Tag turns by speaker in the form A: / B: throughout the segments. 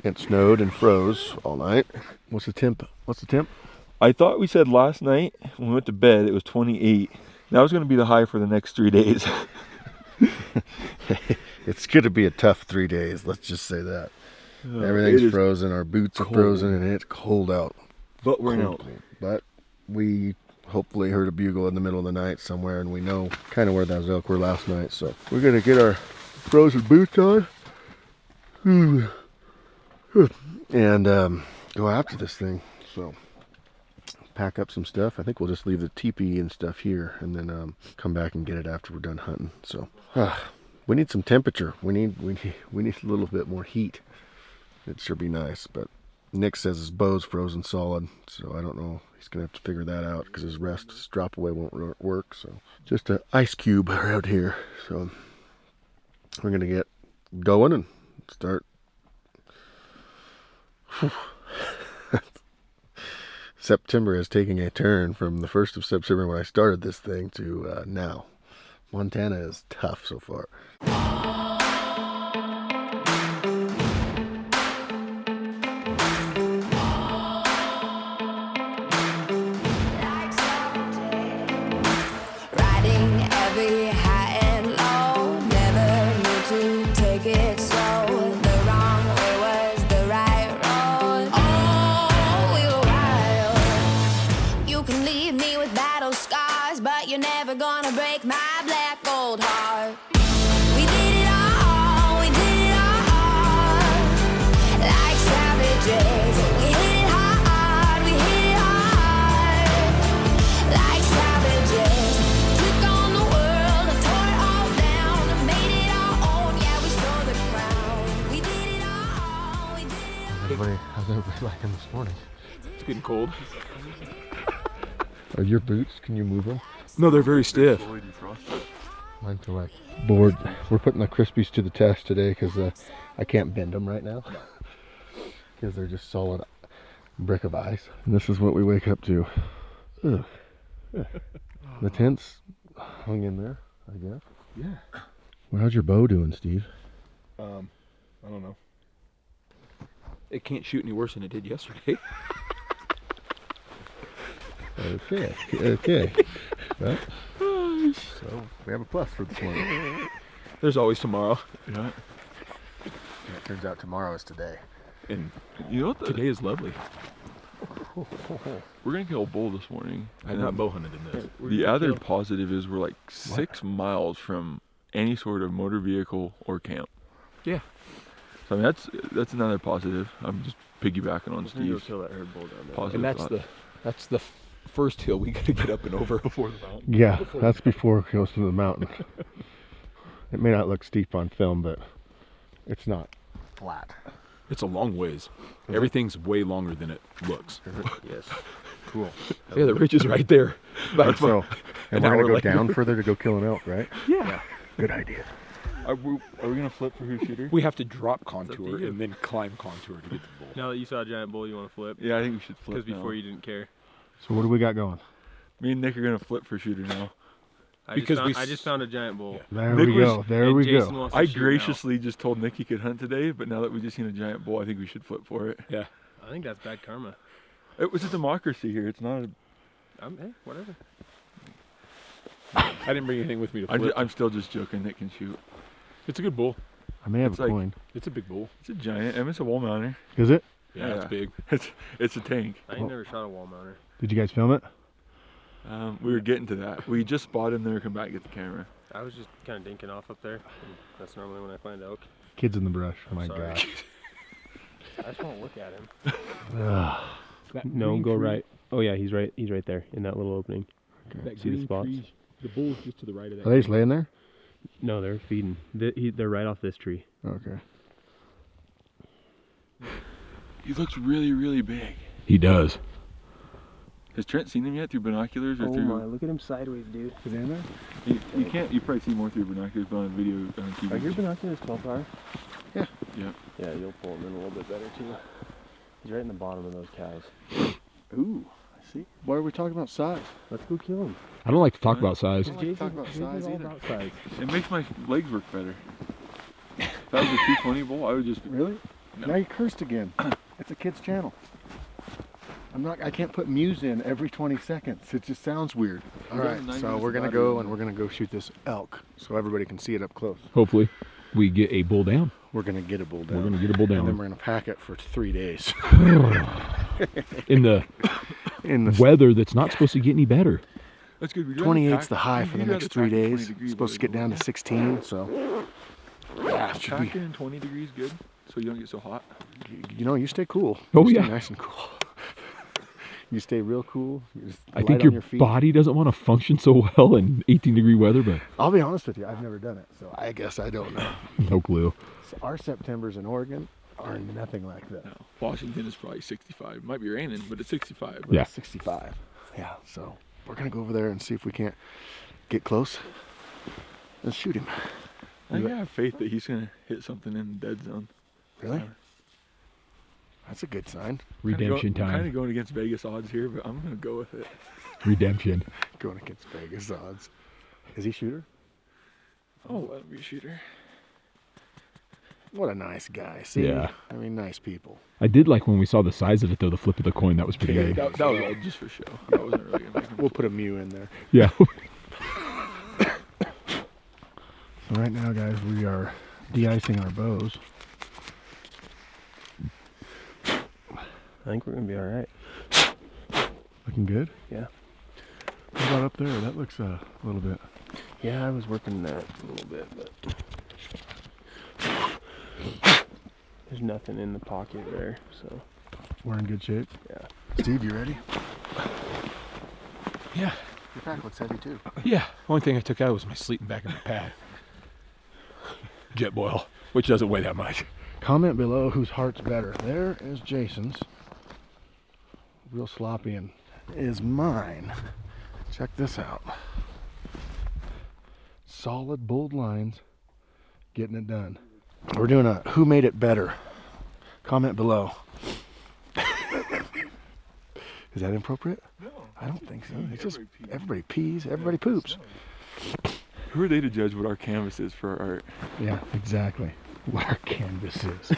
A: It snowed and froze all night. What's the temp? What's the temp?
B: I thought we said last night when we went to bed it was 28. That was going to be the high for the next 3 days.
A: It's going to be a tough 3 days. Let's just say that. Everything's frozen. Our boots are frozen, and it's cold out.
B: But we're out.
A: But we hopefully heard a bugle in the middle of the night somewhere, and we know kind of where those elk were last night. So we're going to get our frozen boots on and go after this thing. So pack up some stuff. I think we'll just leave the teepee and stuff here, and then come back and get it after we're done hunting. So we need some temperature. We need a little bit more heat. It sure be nice. But Nick says his bow's frozen solid, so I don't know. He's gonna have to figure that out because his rest drop away won't work. So just an ice cube out here. So we're gonna get going and start. September is taking a turn from the 1st of September when I started this thing to now. Montana is tough so far. How's everybody liking this morning?
C: It's getting cold.
A: Are your boots, can you move them?
C: No, they're very stiff.
A: Mine feel like bored. We're putting the Crispies to the test today because I can't bend them right now because they're just solid brick of ice. And this is what we wake up to. Ugh. The tent's hung in there, I guess.
C: Yeah.
A: Well, how's your bow doing, Steve?
C: I don't know. It can't shoot any worse than it did yesterday.
A: Okay. Well, so we have a plus for this morning.
C: There's always tomorrow.
B: Yeah.
A: And it turns out tomorrow is today.
C: And
B: you know what?
C: Today is lovely.
B: We're gonna kill a bull this morning.
C: I'm not bow hunted in this.
B: The other positive is we're like 6 miles from any sort of motor vehicle or camp.
C: Yeah.
B: So I mean that's another positive. I'm just piggybacking on Steve's.
D: Kill that herd bull down there.
B: Positive
C: And that's the first hill we gotta get up and over before the mountain.
A: Yeah, that's before it goes to the mountain. It may not look steep on film, but it's not flat.
C: It's a long ways. Everything's way longer than it looks.
D: Yes.
A: Cool.
C: Yeah, the ridge is right there. Like,
A: So, and
C: an
A: we're
C: hour
A: gonna go
C: later.
A: down further to go kill an elk, right?
C: Yeah.
A: Good idea.
B: Are we gonna flip for who's shooter?
C: We have to drop
D: up to
C: contour
D: you.
C: and then climb contour to get to the bull.
D: Now that you saw a giant bull, you want to flip?
B: Yeah, I think we should flip.
D: Because before
B: now.
D: you didn't care.
A: So what do we got going?
B: Me and Nick are gonna flip for shooter now.
D: I just found a giant bull.
A: There
B: Nick
A: we go. There
D: and
A: we
D: Jason
A: go.
D: wants to
B: I
D: shoot
B: graciously just told Nick he could hunt today, but now that we just seen a giant bull, I think we should flip for it.
C: Yeah.
D: now. I think that's bad karma.
B: It was a democracy here. It's not.
D: Hey, whatever.
C: I didn't bring anything with me to flip.
B: I'm still just joking. Nick can shoot.
C: It's a good bull.
A: I may have
B: It's
A: a
B: like-
A: coin.
C: It's a big bull.
B: It's a giant. I mean, it's a wall mounter.
A: Is it?
C: Yeah, it's
B: Yeah.
C: big.
B: It's a tank.
D: I ain't never shot a wall mounter.
A: Did you guys film it?
B: We were getting to that. We just spotted him. Then we come back and get the camera.
D: I was just kind of dinking off up there. And that's normally when I find elk.
A: Kids in the brush. Oh my
D: Sorry.
A: god.
D: I just won't look at him.
A: Ugh.
D: No, go right. Oh yeah, he's right. He's right there in that little opening.
C: That
D: See the
C: green
D: spots?
C: tree, the bull's just to the right of that.
A: Are they just laying there?
D: No, they're feeding. They're right off this tree.
A: Okay.
B: He looks really, really big.
C: He does.
B: Has Trent seen him yet through binoculars or through?
D: look at him sideways, dude.
A: Is he in there?
B: You can't. You probably see more through binoculars, but on video, on TV.
D: Are your binoculars 12 hour?
B: Yeah.
D: Yeah, you'll pull them in a little bit better too. He's right in the bottom of those cows.
A: Ooh, I see. Why are we talking about size?
D: Let's go kill him.
C: I don't like to talk about size.
A: I don't like to talk about size
D: all
A: either.
D: about size.
B: It makes my legs work better. If that was a 220 bull, I would just.
A: Really? Now you cursed again. It's a kid's channel. I can't put Muse in every 20 seconds. It just sounds weird. All right, so we're gonna go and we're gonna go shoot this elk so everybody can see it up close.
C: Hopefully, we get a bull down.
A: We're gonna get a bull down.
C: We're gonna get a bull down.
A: And then we're gonna pack it for 3 days.
C: in the weather that's not supposed to get any better.
B: That's good.
A: 28's the high for the next 3 days. It's supposed to get down to 16, so yeah, it should be.
B: Packing in 20 degrees good, so you don't get so hot.
A: You know, you stay cool.
C: Oh,
A: You stay
C: yeah.
A: nice and cool. You stay real cool. You just
C: I
A: light
C: think
A: on
C: your
A: feet.
C: body doesn't want to function so well in 18-degree weather, but
A: I'll be honest with you, I've never done it, so I guess I don't know.
C: no clue.
A: So our Septembers in Oregon are nothing like that.
B: No, Washington is probably 65. Might be raining, but it's 65.
C: Yeah.
A: 65. Yeah, so we're gonna go over there and see if we can't get close and shoot him.
B: I think I have faith that he's gonna hit something in the dead zone.
A: Really? That's a good sign.
C: Redemption
B: I'm kind
C: time.
B: of going against Vegas odds here, but I'm gonna go with it.
C: Redemption.
A: Going against Vegas odds. Is he shooter?
B: Oh, let him be a shooter.
A: What a nice guy. See?
C: Yeah.
A: I mean, nice people.
C: I did like when we saw the size of it, though, the flip of the coin. That was pretty
A: Okay.
C: good.
B: That was all just for show. That wasn't really gonna make him
A: We'll put a Mew in there.
C: Yeah.
A: So right now, guys, we are de-icing our bows.
D: I think we're gonna be all right.
A: Looking good?
D: Yeah.
A: What about up there? That looks a little bit.
D: Yeah, I was working that a little bit, but there's nothing in the pocket there, so
A: We're in good shape.
D: yeah.
A: Steve, you ready?
C: Yeah.
A: Your pack looks heavy too.
C: Yeah. Only thing I took out was my sleeping bag in my pad. Jet boil, which doesn't weigh that much.
A: Comment below whose heart's better. There is Jason's. Real sloppy, and is mine. Check this out. Solid, bold lines. Getting it done. We're doing a who made it better. Comment below. Is that inappropriate?
B: No.
A: I don't think so. It's just everybody pees, everybody poops.
B: Who are they to judge what our canvas is for our art?
A: Yeah, exactly. What our canvas is.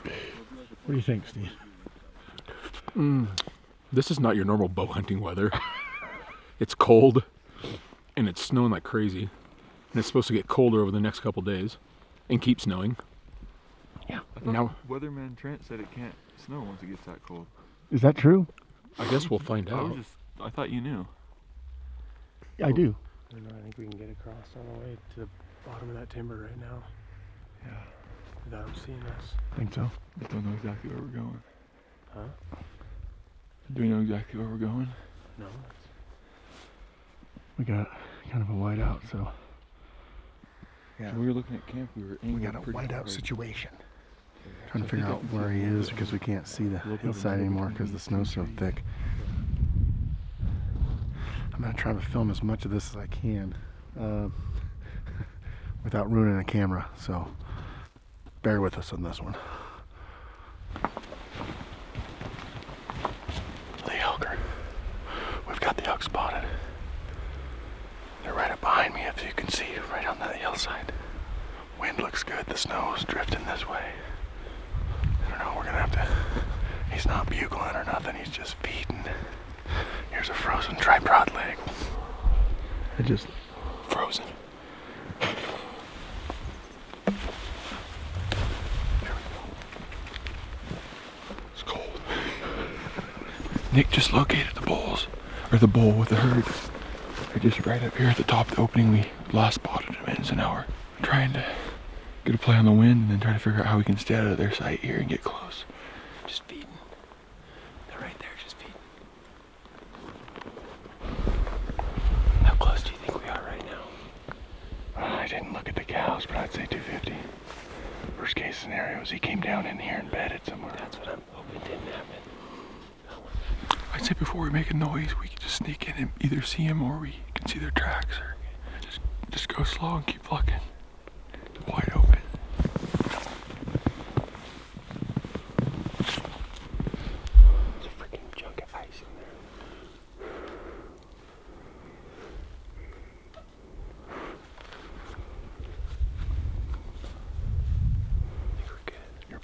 A: What do you think, Steve?
C: This is not your normal bow hunting weather. It's cold, and it's snowing like crazy. And it's supposed to get colder over the next couple days, and keep snowing.
A: Yeah.
C: Now,
B: Weatherman Trent said it can't snow once it gets that cold.
A: Is that true?
C: I guess we'll find out.
B: I thought you knew.
A: Yeah, I do.
D: I don't know, I think we can get across on the way to the bottom of that timber right now.
A: Yeah.
D: Without them seeing us.
A: Think so.
B: I don't know exactly where we're going.
D: Huh?
B: Do we know exactly where we're going?
D: No.
A: We got kind of a whiteout, so yeah.
B: When we were looking at camp, we were
A: We got a
B: pretty
A: whiteout
B: hard.
A: situation. Trying to figure out where he is because we can't see the hillside anymore because the snow's so thick. I'm gonna try to film as much of this as I can without ruining the camera, so bear with us on this one. The elk. We've got the elk spotted. They're right up behind me, if you can see, right on that hillside. Wind looks good. The snow's drifting this way. I don't know. We're gonna have to. He's not bugling or nothing. He's just feeding. Here's a frozen tripod leg. It just frozen. There we go. It's cold.
B: Nick just located the bulls, or the bull with the herd. They're just right up here at the top of the opening we last spotted him in. So now we're trying to get a play on the wind and then try to figure out how we can stay out of their sight here and get close. Just feeding. They're right there, just feeding. How close do you think we are right now?
A: I didn't look at the cows, but I'd say 250. Worst case scenario is he came down in here and bedded somewhere.
D: That's what I'm hoping didn't happen.
B: I'd say before we make a noise, we can just sneak in and either see them or we can see their tracks, or just go slow and keep looking. Wide open.
D: There's a freaking chunk of ice in there. I think we're good.
A: You're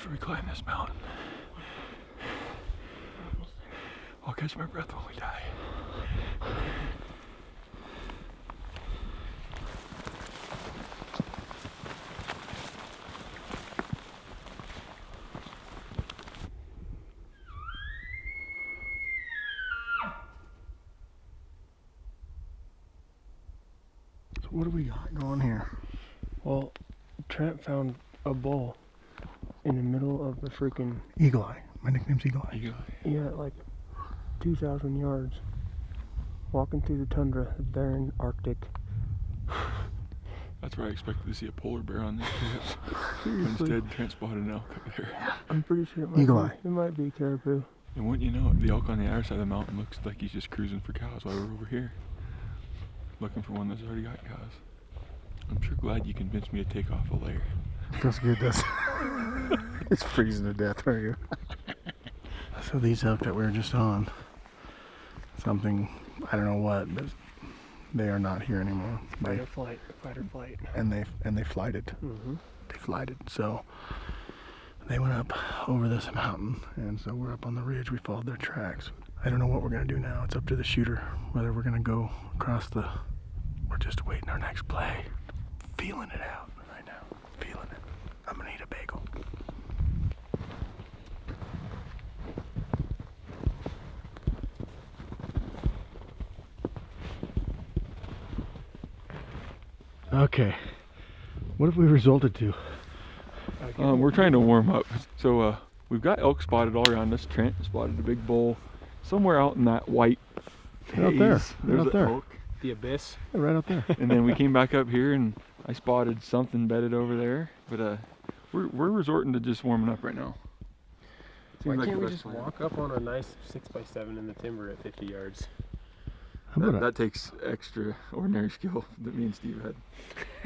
B: after we climb this mountain. I'll catch my breath when we die.
A: So what do we got going here?
D: Well, Trent found a bull in the middle of the freaking,
A: Eagle Eye. My nickname's Eagle Eye.
D: yeah, like 2,000 yards. Walking through the tundra, the barren Arctic.
B: That's where I expected to see a polar bear on this trip. Instead, Trent spotted an elk up there.
D: I'm pretty sure it might
A: Eagle
D: be,
A: Eye.
D: it might be caribou.
B: And wouldn't you know it, the elk on the other side of the mountain looks like he's just cruising for cows while we're over here. Looking for one that's already got cows. I'm sure glad you convinced me to take off a layer.
A: Feels good, does it? It's freezing to death, are you? So these elk that we were just on, something, I don't know what, but they are not here anymore.
D: Fight or flight, fight or flight.
A: And they flighted.
D: Mm-hmm.
A: They flighted. So they went up over this mountain, and so we're up on the ridge. We followed their tracks. I don't know what we're gonna do now. It's up to the shooter whether we're gonna go across the. We're just waiting our next play. Feeling it out right now. Feeling it. I'm gonna eat a bagel. Okay. What have we resulted to?
B: We're trying to warm up. So we've got elk spotted all around us. Trent spotted a big bull somewhere out in that white
A: Right out there.
B: haze.
A: Right
B: There's
A: out
B: an
A: there.
B: elk.
C: The abyss.
A: Yeah, right out there.
B: And then we came back up here and I spotted something bedded over there. But we're resorting to just warming up right now.
C: Why
B: Seems like
C: can't
B: the
C: we
B: best
C: just
B: plan.
C: walk up on a nice 6x7 in the timber at 50 yards?
A: How about
B: That takes extraordinary skill that me and Steve had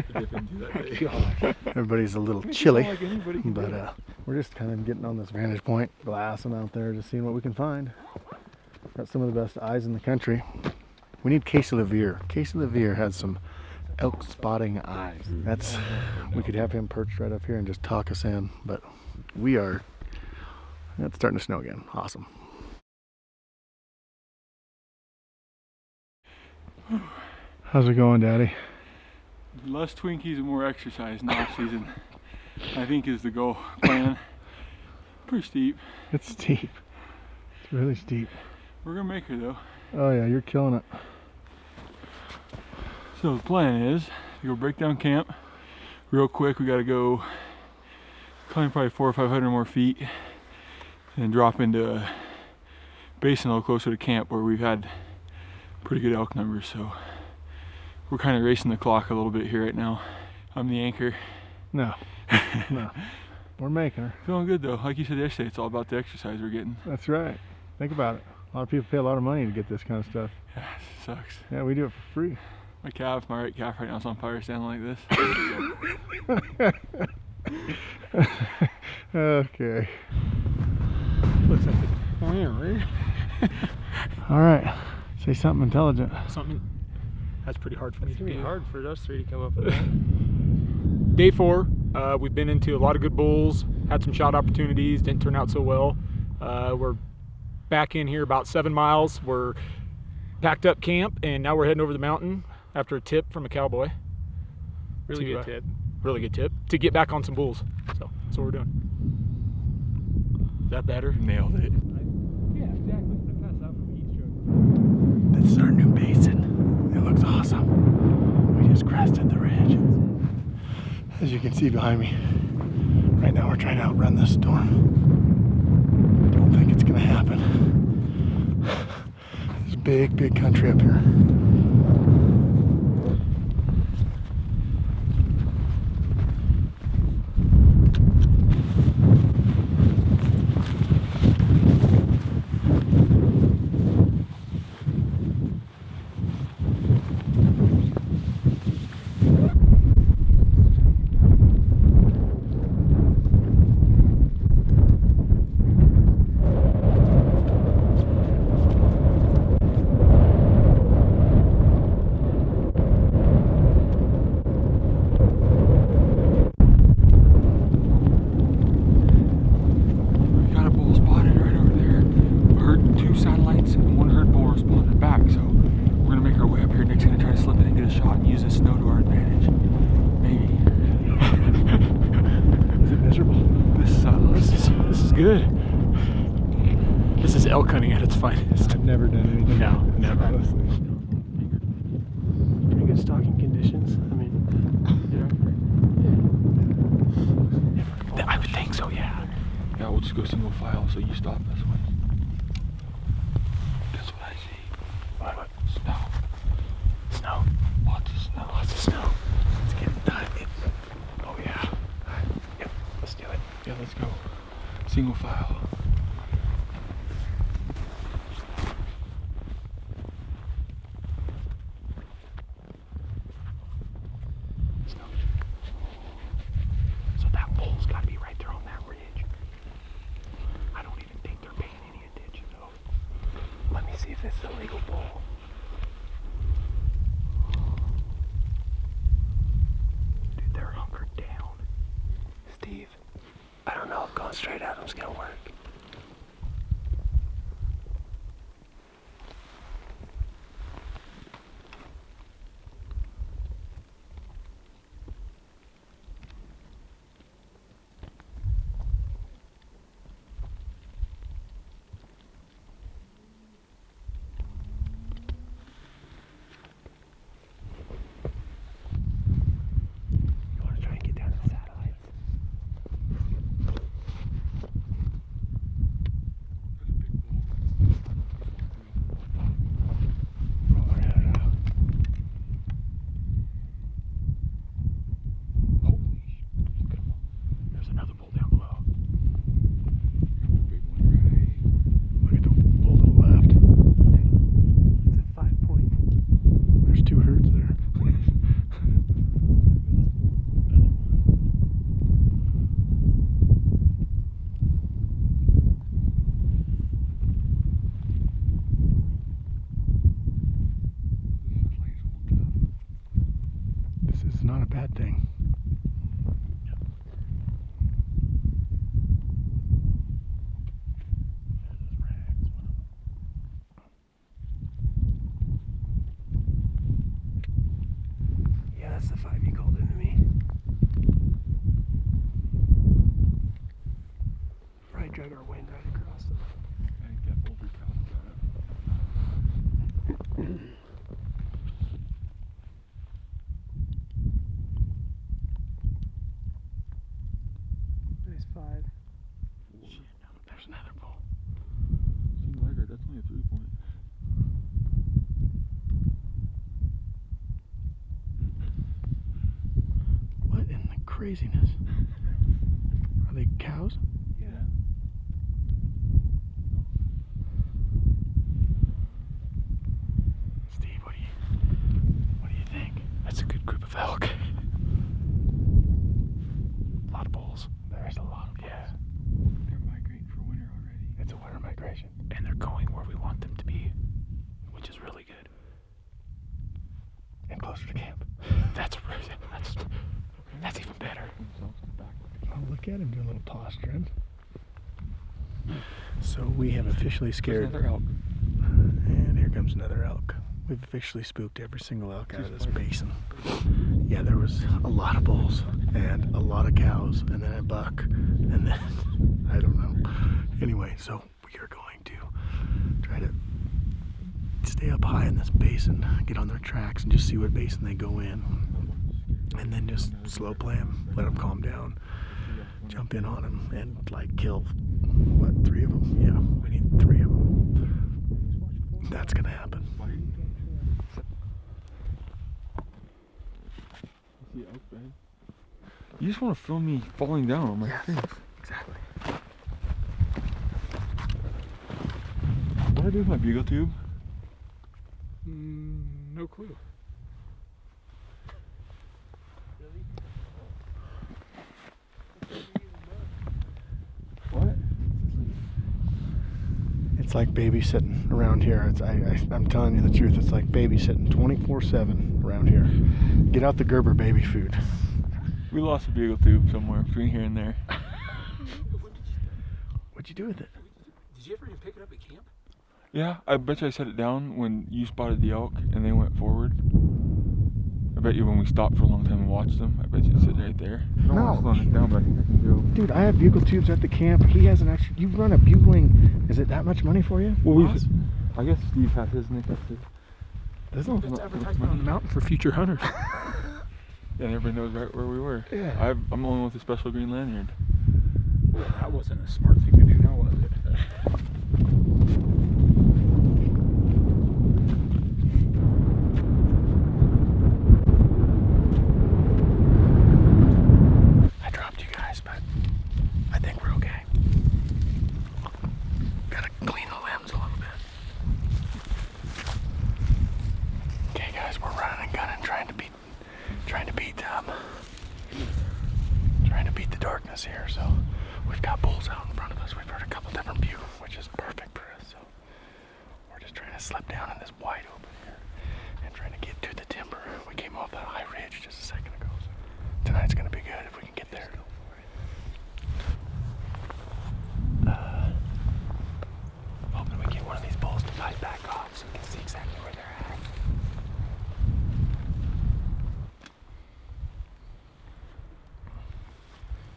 B: to dip into that day.
C: God.
A: everybody's a little
B: Makes it
A: chilly,
B: sound like anybody can do
A: but
B: it.
A: we're just kind of getting on this vantage point, glassing out there, just seeing what we can find. Got some of the best eyes in the country. We need Casey Levere. Casey Levere has some elk spotting eyes. That's, we could have him perched right up here and just talk us in, but we are, it's starting to snow again. Awesome. How's it going, Daddy?
B: Less Twinkies and more exercise in the off season, I think, is the goal plan. Pretty steep.
A: It's steep. It's really steep.
B: We're gonna make her though.
A: Oh yeah, you're killing it.
B: So the plan is to go break down camp real quick. We gotta go climb probably 400 or 500 more feet and then drop into a basin a little closer to camp where we've had pretty good elk numbers. So we're kind of racing the clock a little bit here right now. I'm the anchor.
A: No, no. We're making her.
B: Feeling good though. Like you said yesterday, it's all about the exercise we're getting.
A: That's right. Think about it. A lot of people pay a lot of money to get this kind of stuff.
B: Yeah, it sucks.
A: Yeah, we do it for free.
B: My right calf right now is on fire standing like this.
A: Okay.
C: Looks like it.
A: All right. Say something intelligent.
C: Something. That's pretty hard for me
D: It's
C: to
D: gonna be
C: do.
D: hard for us three to come up with that.
C: Day 4, we've been into a lot of good bulls, had some shot opportunities, didn't turn out so well. We're back in here about 7 miles. We're packed up camp and now we're heading over the mountain after a tip from a cowboy.
D: Really good tip.
C: Really good tip to get back on some bulls. So that's what we're doing. Is that better?
B: Nailed it.
C: Yeah, exactly. I passed out from heat stroke.
A: This is our new basin. It looks awesome. We just crested the ridge. As you can see behind me, right now we're trying to outrun this storm. Don't think it's gonna happen. There's big, big country up here.
C: good. This is elk hunting at its finest.
D: I've never done anything.
C: No, never.
D: Honestly. Pretty good stalking conditions. I mean,
C: I would think so, yeah.
B: Yeah, we'll just go single file, so you stop this one. Guess what I see?
C: What?
B: Snow.
C: Snow.
B: Lots of snow.
C: Lots of snow.
A: It's getting done.
C: Oh, yeah. Yep, let's do it.
B: Yeah, let's go. Single file.
C: So that bull's got to be right there on that ridge. I don't even think they're paying any attention, though. Let me see if this is a legal bull. Dude, they're hunkered down. Steve, I don't know if going straight at them's gonna work. You wanna try and get down to the satellites? There's another bull down below.
B: Big one, right?
A: Look at the bull to the left.
D: it's a 5 point.
A: There's 2 herds there. This is not a bad thing.
D: Yeah, that's the 5 you called into me. Probably drug our wind right across them.
B: I think that bull be proud of that.
D: Nice 5.
A: There's another bull.
B: Seems like it, that's only a 3 point.
A: What in the craziness? Are they cows?
D: Yeah.
A: Steve, what do you think?
C: That's a good group of elk. A lot of bulls.
A: There's a lot of bulls.
C: Yeah.
B: They're migrating for winter already.
A: It's a winter migration.
C: And they're going where we want them to be, which is really good.
A: And closer to camp.
C: That's even better.
A: Oh, look at him doing a little posturing. So we have officially scared.
B: Another elk.
A: And here comes another elk. We've officially spooked every single elk out of this basin. Yeah, there was a lot of bulls and a lot of cows and then a buck and then I don't know. Anyway, so we are going to try to stay up high in this basin, get on their tracks and just see what basin they go in. And then just slow play them, let them calm down, jump in on them and like kill, what, 3 of them? Yeah, we need 3 of them. That's gonna happen.
B: You just want to film me falling down on my face.
A: Exactly.
B: What do I do with my bugle tube?
C: No clue.
B: What?
A: It's like babysitting around here. I'm telling you the truth. It's like babysitting 24/7 around here. Get out the Gerber baby food.
B: We lost a bugle tube somewhere between here and there.
A: What'd you do with it?
C: Did you ever even pick it up at camp?
B: Yeah, I bet you I set it down when you spotted the elk and they went forward. I bet you when we stopped for a long time and watched them, I bet you it's sitting right there. I don't want to slow it down, but I think I can go.
A: Dude, I have bugle tubes at the camp. He hasn't actually. You run a bugling. Is it that much money for you?
B: Well, I guess Steve has his, Nick has his.
A: There's no
C: It's advertisement on the mountain for future hunters.
B: Yeah, and everybody knows right where we were.
A: Yeah.
B: I'm the one with a special green lanyard.
C: Well, that wasn't a smart thing to do, now was it?
A: I dropped you guys, but I think we're okay. Gotta clean the limbs a little bit. Okay, guys, we're running and gunning, trying to beat the darkness here. So we've got bulls out in front of us. We've heard a couple different views, which is perfect for us. So we're just trying to slip down in this wide open here and trying to get to the timber. We came off that high ridge just a second ago. So tonight's gonna be good if we can get there. Hoping we get one of these bulls to bite back off so we can see exactly where they're at.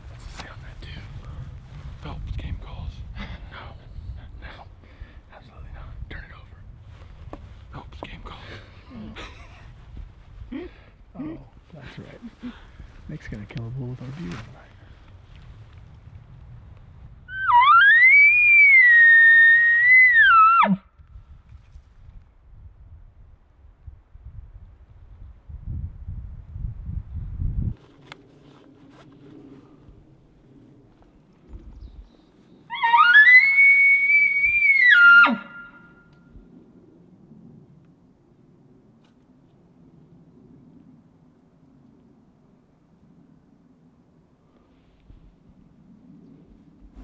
A: That's the sound I do.
B: Phelps game calls.
A: No, absolutely not. Turn it over.
B: Phelps game calls.
D: Oh, that's right. Nick's gonna kill a bull with our view tonight.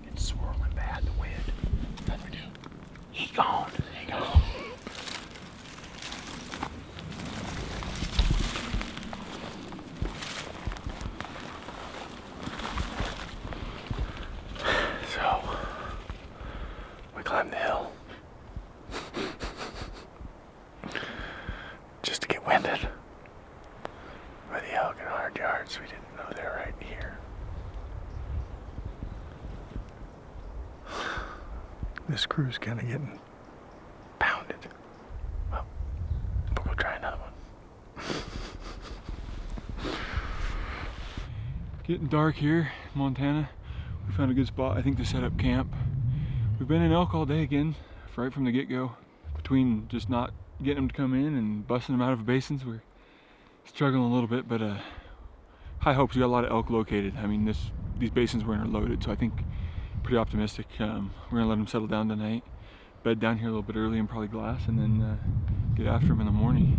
A: It's swirling bad, the wind. How'd we do? He gone. He gone. So, we climbed the hill. Just to get winded. By the elk in 100 yards. We didn't know they were right here. This crew's kind of getting pounded. Well, we'll go try another one.
B: Getting dark here in Montana. We found a good spot, I think, to set up camp. We've been in elk all day again, right from the get-go. Between just not getting them to come in and busting them out of basins, we're struggling a little bit, but high hopes. We got a lot of elk located. I mean, these basins were interloaded, so I think pretty optimistic. We're gonna let them settle down tonight, bed down here a little bit early and probably glass, and then get after them in the morning.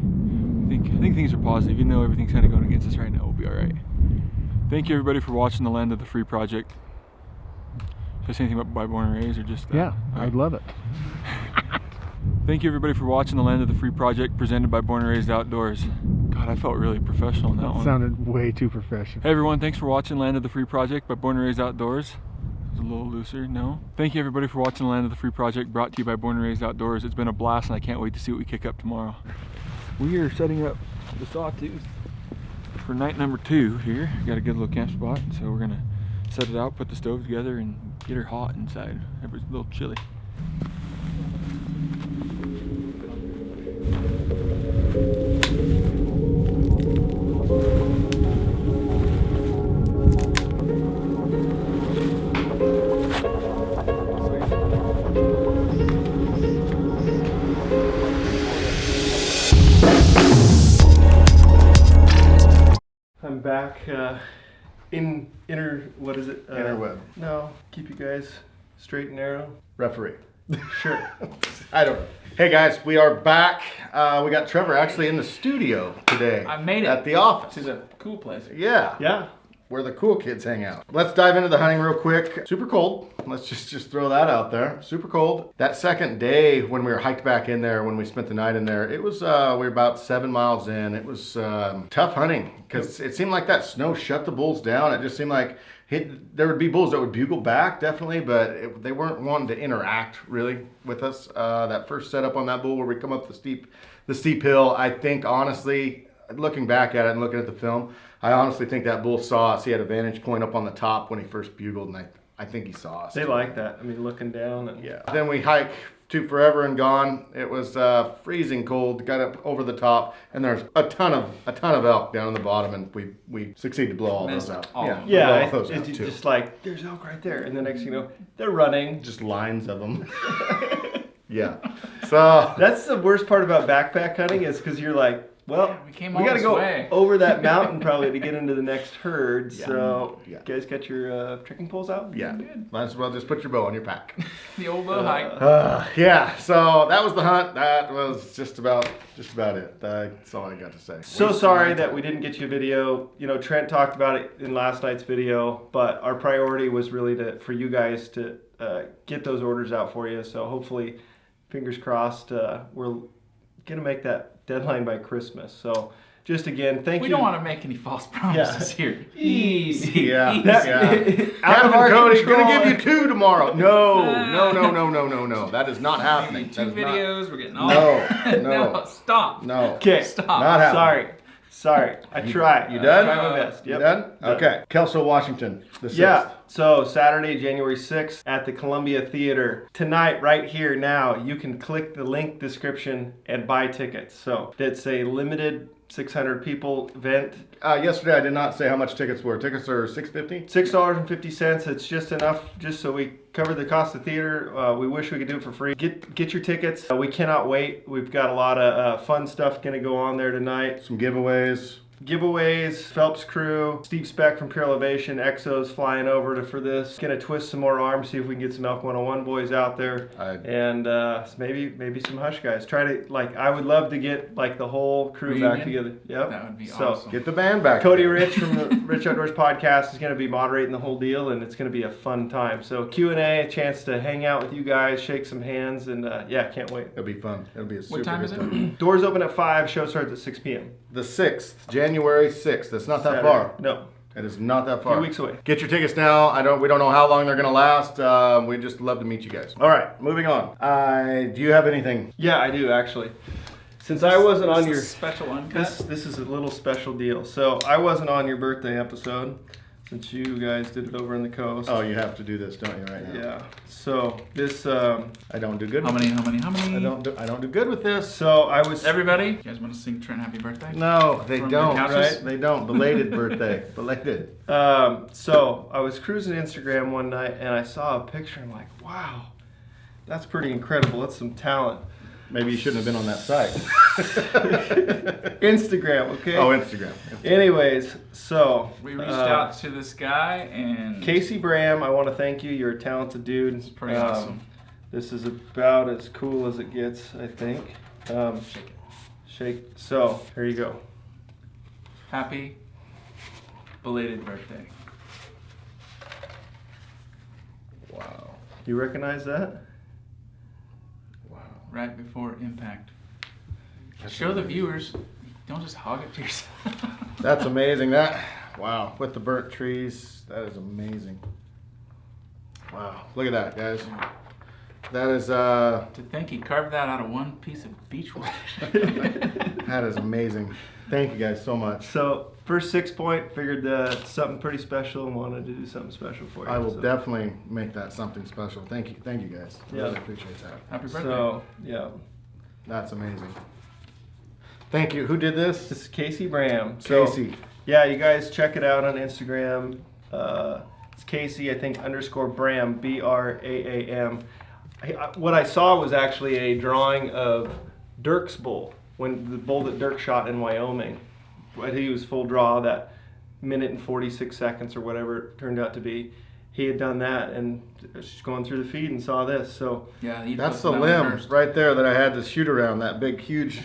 B: I think things are positive, even though everything's kind of going against us right now. We'll be all right. Thank you everybody for watching the Land of the Free project. Should I say anything about by Born and Raised or just that?
A: Yeah, I'd love it.
B: Thank you everybody for watching the Land of the Free project presented by Born and Raised Outdoors. God, I felt really professional in that one.
A: Sounded way too professional.
B: Hey everyone, thanks for watching Land of the Free project by Born and Raised Outdoors. It was a little looser, no? Thank you everybody for watching the Land of the Free project brought to you by Born and Raised Outdoors. It's been a blast and I can't wait to see what we kick up tomorrow. We are setting up the sawtooth for night number 2 here. Got a good little camp spot, so we're gonna set it out, put the stove together, and get her hot inside. It's a little chilly.
E: I'm back what is it?
A: Interweb.
E: No, keep you guys straight and narrow.
A: Referee.
E: Sure.
A: I don't know. Hey guys, we are back. We got Trevor actually in the studio today.
F: I made it.
A: At the office.
F: To the cool place.
A: Yeah.
E: Yeah.
A: Where the cool kids hang out. Let's dive into the hunting real quick. Super cold. Let's just throw that out there. Super cold. That second day when we were hiked back in there, when we spent the night in there, it was, we were about 7 miles in. It was tough hunting because it seemed like that snow shut the bulls down. It just seemed like there would be bulls that would bugle back, definitely, but they weren't wanting to interact really with us. That first setup on that bull where we come up the steep hill, I think honestly, looking back at it and looking at the film, I honestly think that bull saw us. He had a vantage point up on the top when he first bugled, and I think he saw us.
E: They like that. I mean, looking down. And
A: Yeah. Then we hike to Forever and Gone. It was freezing cold. Got up over the top, and there's a ton of elk down in the bottom, and we succeeded to blow all those out.
E: Yeah,
A: blow all those out
E: it's
A: too.
E: just like, there's elk right there. And the next thing you know, they're running.
A: Just lines of them. Yeah. So
E: That's the worst part about backpack hunting is because you're like, well,
F: we
E: we got to go over that mountain probably to get into the next herd.
A: Yeah.
E: So,
A: Yeah.
E: you guys got your trekking poles out?
A: yeah,
F: Good.
A: might as well just put your bow on your pack.
F: The old bow hike.
A: Yeah. So that was the hunt. That was just about it. That's all I got to say.
E: So sorry that we didn't get you a video. You know, Trent talked about it in last night's video, but our priority was really for you guys to get those orders out for you. So hopefully, fingers crossed, we're gonna make that deadline by Christmas. So just again, thank
F: We
E: you.
F: don't want to make any false promises here. Easy.
A: Yeah.
F: Easy.
E: Out of
A: Captain
E: our
A: Cody's
E: control.
A: gonna give you 2 tomorrow. No. That is not happening.
F: Two
A: That is not-
F: videos. We're getting all.
A: No.
F: Stop.
A: No.
E: Okay,
F: Stop.
A: Not happening.
E: Sorry. I tried.
A: You done?
E: I tried my best.
A: You
E: Yep.
A: done? Okay. Kelso, Washington, the 6th.
E: Yeah, so Saturday, January 6th at the Columbia Theater. Tonight, right here now, you can click the link description and buy tickets. So it's a limited 600 people event.
A: Yesterday I did not say how much tickets were. Tickets are $6.50.
E: $6.50. It's just enough, just so we cover the cost of theater. We wish we could do it for free. Get your tickets. We cannot wait. We've got a lot of fun stuff going to go on there tonight.
A: Some giveaways.
E: Phelps Crew, Steve Speck from Pure Elevation, Exos flying over for this. Gonna twist some more arms, see if we can get some Elk 101 boys out there, and maybe some Hush guys. Try to I would love to get the whole crew back together. Yep.
F: That would be
E: So,
F: awesome.
A: Get the band back.
E: Cody Rich from the Rich Outdoors podcast is going to be moderating the whole deal, and it's going to be a fun time. So Q&A, a chance to hang out with you guys, shake some hands, and can't wait.
A: It'll be fun. It'll be a super
F: What time
A: good
F: is it?
A: time.
E: Doors open at 5, show starts at 6 p.m.
A: The 6th, January 6th. That's not that
E: Saturday.
A: far.
E: No,
A: It is not that
E: a
A: far.
E: few weeks away.
A: Get your tickets now. We don't know how long they're gonna last. We'd just love to meet you guys. All right, moving on. Do you have anything?
E: Yeah, I do actually. Since I wasn't on
F: This
E: your
F: is special uncut.
E: this is a little special deal. So I wasn't on your birthday episode, since you guys did it over in the coast.
A: Oh, you have to do this, don't you, right now?
E: Yeah. So this
A: I don't do good.
F: How
A: with
F: many?
A: I don't do good with this.
E: So I was
F: Everybody, you guys want to sing Trent Happy Birthday?
A: No, they
F: From
A: don't.
F: your couches?
A: Right? They don't. Belated birthday. Belated.
E: So I was cruising Instagram one night and I saw a picture. I'm like, wow, that's pretty incredible. That's some talent.
A: Maybe you shouldn't have been on that site.
E: Instagram, okay?
A: Oh, Instagram.
E: Anyways, so
F: We reached out to this guy and
E: Casey Bram, I want to thank you. You're a talented dude.
F: It's pretty awesome.
E: This is about as cool as it gets, I think. Shake. So here you go.
F: Happy belated birthday.
A: Wow.
E: You recognize that?
A: Wow.
F: Right before impact.
A: That's
F: Show the
A: amazing.
F: viewers. Don't just hog it to yourself.
A: That's amazing. Wow. With the burnt trees, that is amazing. Wow. Look at that, guys. That is
F: To think he carved that out of one piece of beechwood.
A: that is amazing. Thank you guys so much.
E: So first 6 point, figured something pretty special and wanted to do something special for you.
A: I will
E: so.
A: definitely make that something special. Thank you guys. I
E: Yeah.
A: really appreciate that.
F: Happy birthday.
E: So yeah,
A: That's amazing. Thank you. Who did this?
E: this is Casey Bram. So,
A: Casey.
E: yeah, you guys check it out on Instagram. It's Casey, I think _Bram, BRAAM. What I saw was actually a drawing of Dirk's bull, when the bull that Dirk shot in Wyoming. But he was full draw, that minute and 46 seconds or whatever it turned out to be. He had done that, and just going through the feed and saw this. So
F: Yeah, you
A: That's the
F: posted that one
A: limb
F: first.
A: right there that I had to shoot around. That big, huge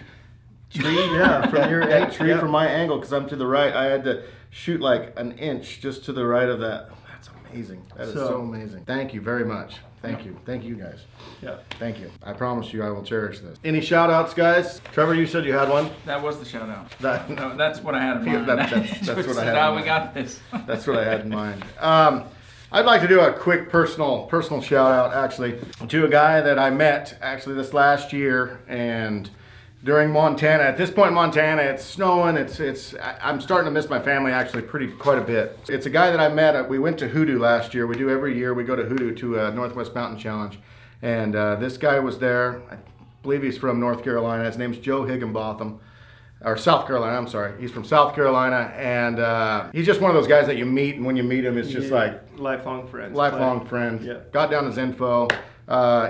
E: tree, yeah, from your
A: that tree
E: yeah.
A: from my angle, because I'm to the right. I had to shoot like an inch just to the right of that. That's amazing. That is so amazing. Thank you very much. Thank you. Thank you guys.
E: Yeah.
A: Thank you. I promise you I will cherish this. Any shout outs, guys? Trevor, you said you had one.
F: That was the shout out.
A: That,
F: No, that's what I had in mind.
A: That's what I had in
F: How we
A: mind.
F: got this.
A: That's what I had in mind. I'd like to do a quick personal shout out actually to a guy that I met actually this last year, and during Montana. At this point in Montana, it's snowing. I'm starting to miss my family actually quite a bit. It's a guy that I met. We went to Hoodoo last year. We do every year. We go to Hoodoo to Northwest Mountain Challenge, and this guy was there. I believe he's from North Carolina. His name's Joe Higginbotham. Or South Carolina, I'm sorry. He's from South Carolina, and he's just one of those guys that you meet, and when you meet him, it's just like
E: lifelong friends.
A: Lifelong friend.
E: Yeah. Got
A: Got down his info.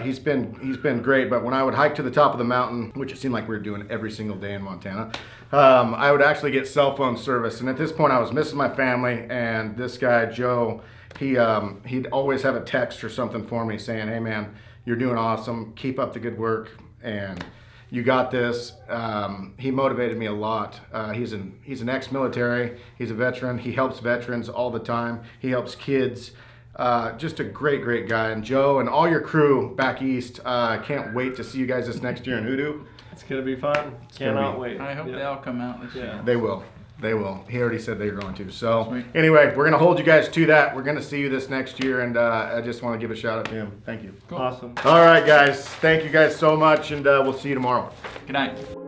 A: He's been great, but when I would hike to the top of the mountain, which it seemed like we were doing every single day in Montana, I would actually get cell phone service. And at this point, I was missing my family, and this guy Joe, he'd always have a text or something for me saying, "Hey man, you're doing awesome. Keep up the good work, and you got this." He motivated me a lot. He's an ex-military. He's a veteran. He helps veterans all the time. He helps kids. Just a great guy. And Joe and all your crew back east, can't wait to see you guys this next year in Hoodoo.
E: It's gonna be fun. Cannot wait.
F: I hope they all come out this year.
A: They will. They will. He already said they were going to. So
F: Sweet.
A: anyway, we're going to hold you guys to that. We're going to see you this next year, and I just want to give a shout out to him. Thank you.
F: Cool.
E: Awesome.
A: All right, guys. Thank you guys so much, and we'll see you tomorrow.
F: Good night.